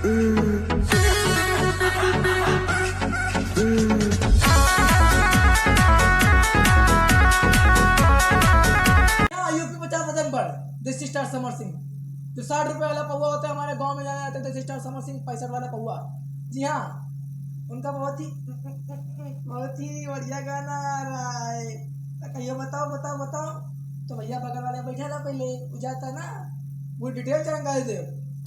UP 50 Azamgarh देसी star Samar Singh जो 60 रुपए वाला पौवा होता है हमारे गांव में जाना जाता है देसी स्टार समर सिंह 65 वाला पौवा। जी हाँ, उनका बहुत ही बढ़िया गाना आ रहा है। तो कहियो बताओ बताओ बताओ। तो भैया बगल वाले बैठे ना पहले बुझाता ना वो डिटेल जानकारी दे।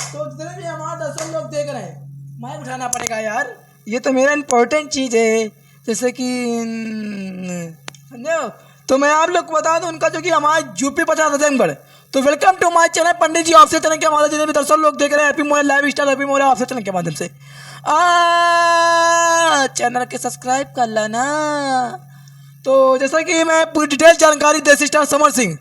तो जितने भी हमारे दर्शक लोग देख रहे हैं माइक उठाना पड़ेगा यार, ये तो मेरा इम्पोर्टेंट चीज़ है। जैसे कि समझो, तो मैं आप लोग को बता दूं उनका जो कि हमारे यूपी 50 आजमगढ़। तो welcome to my channel Pandit ji official channel के माध्यम से जितने भी दर्शक लोग देख रहे हैं happy mobile live style happy mobile official channel के माध्यम से चैनल के सब्सक्राइब कर लेना। तो जैसा कि मैं पूरी डिटेल जानकारी देसी स्टार समर सिंह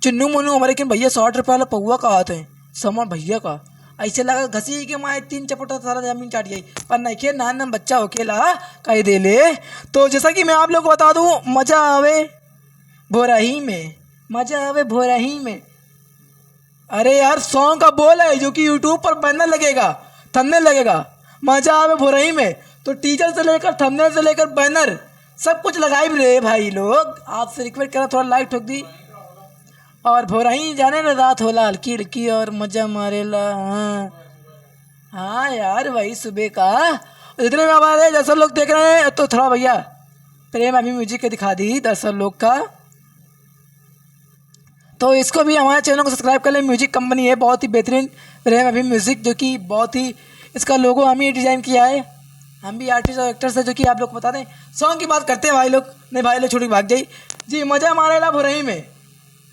चुन्नू मुन्नू हमारे लेकिन भैया 60 रुपये वाला पौवा का आते हैं समर भैया का। ऐसे लगा घसी के माए 3 चपटा सारा जमीन चाट गई पर नहीं खे नान बच्चा हो खेला कह दे ले। तो जैसा कि मैं आप लोग को बता दूं मजा आवे भोरही में, मजा आवे भोरही में। अरे यार सॉन्ग का बोल है जो कि यूट्यूब पर बैनर लगेगा, थंबनेल लगेगा, मजा आवे भोरही में। तो टीचर से लेकर थंबनेल से लेकर बैनर सब कुछ लगाए भी रहे भाई लोग। आपसे रिक्वेस्ट करा थोड़ा लाइक ठोक दी और भोरही जाने ना रात होला हल्की हल्की और मजा मारेला। हाँ यार वही सुबह का जितने में हमारे दर्शक लोग देख रहे हैं तो थोड़ा भैया प्रेम अभी म्यूजिक के दिखा दी दर्शक लोग का। तो इसको भी हमारे चैनल को सब्सक्राइब कर लें। म्यूजिक कंपनी है बहुत ही बेहतरीन प्रेम अभी म्यूजिक, जो कि बहुत ही इसका लोगो हम ही डिज़ाइन किया है। हम भी आर्टिस्ट और एक्टर्स है जो कि आप लोग को बता दें। सॉन्ग की बात करते हैं भाई लोग, नहीं भाई लोग छोटी भाग जाइए जी। मजा मारेला भोरही में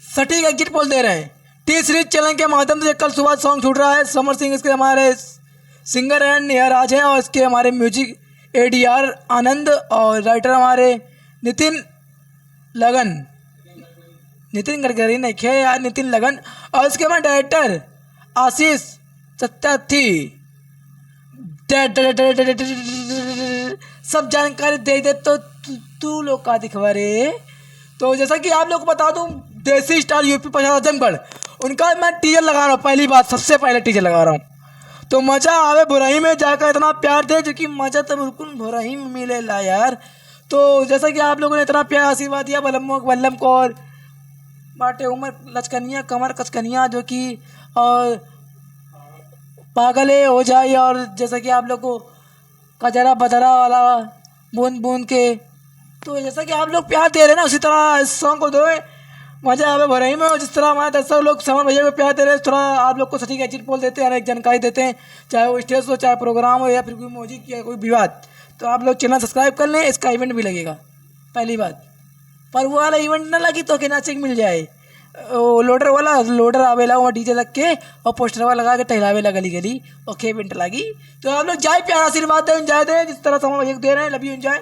सटीक एग्जिट पोल दे रहे हैं टी सीरीज चैनल के माध्यम से। कल सुबह सॉन्ग छूट रहा है समर सिंह, इसके हमारे सिंगर एंड नेहराज हैं और इसके हमारे म्यूजिक ADR आनंद और राइटर हमारे नितिन लगन, नितिन गडकरी नहीं खे यार नितिन लगन। और इसके हमारे डायरेक्टर आशीष सत्यार्थी। सब जानकारी दे दे तो तू लोग का दिखवा रे। तो जैसा कि आप लोग को बता दूं देसी स्टार यूपी 50 आजमगढ़ उनका मैं टीजर लगा रहा हूँ, पहली बात सबसे पहले टीजर लगा रहा हूँ। तो मज़ा आवे भोरही में जाकर इतना प्यार दे जो कि मज़ा तो बिल्कुल भोरही में मिलेला यार। तो जैसा कि आप लोगों ने इतना प्यार आशीर्वाद दिया बल्लम को और बाटे उमर लचकनिया कमर कचकनिया जो कि और पागले हो जाए। और जैसा कि आप लोग को कजरा बदरा वाला बूंद बूंद के, तो जैसा कि आप लोग प्यार दे रहे हैं ना उसी तरह इस सॉन्ग को दो मजा आवे भोरही में। और जिस तरह हमारे दर्शक लोग समर भैया को प्यार दे रहे हैं, थोड़ा आप लोग को सटीक एग्जिट पोल देते हैं, हर एक जानकारी देते हैं, चाहे वो स्टेज हो चाहे प्रोग्राम हो या फिर कोई म्यूजिक या कोई विवाद। तो आप लोग चैनल सब्सक्राइब कर लें, इसका इवेंट भी लगेगा पहली बात। पर वो वाला इवेंट ना लगी तो कि नाचे मिल जाए लोडर वाला, लोडर आवेला वहाँ डीजे लग के और पोस्टर वाला लगा के टहलावेला गली गली और इवेंट लगी। तो आप लोग जाए प्यार आशीर्वाद दें, एंजॉय दें जिस तरह समर भैया को दे रहे हैं। Love you, enjoy.